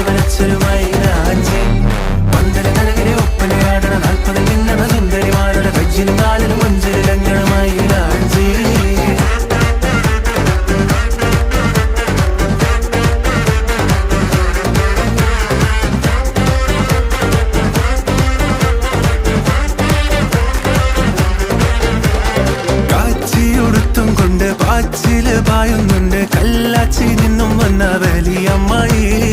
വരച്ചൊരു മൈലാഞ്ചി പന്തല കരകിലെ ഒപ്പനയാടണ 40 മിന്നണ സുന്ദരിമാരുടെ കജ്ജിലും കാലിലും മഞ്ചരിലങ്ങണ മൈലാഞ്ചി പാച്ചില് പായുന്നുണ്ട് കല്ലാച്ചി നിന്നും വന്ന വലിയമ്മായി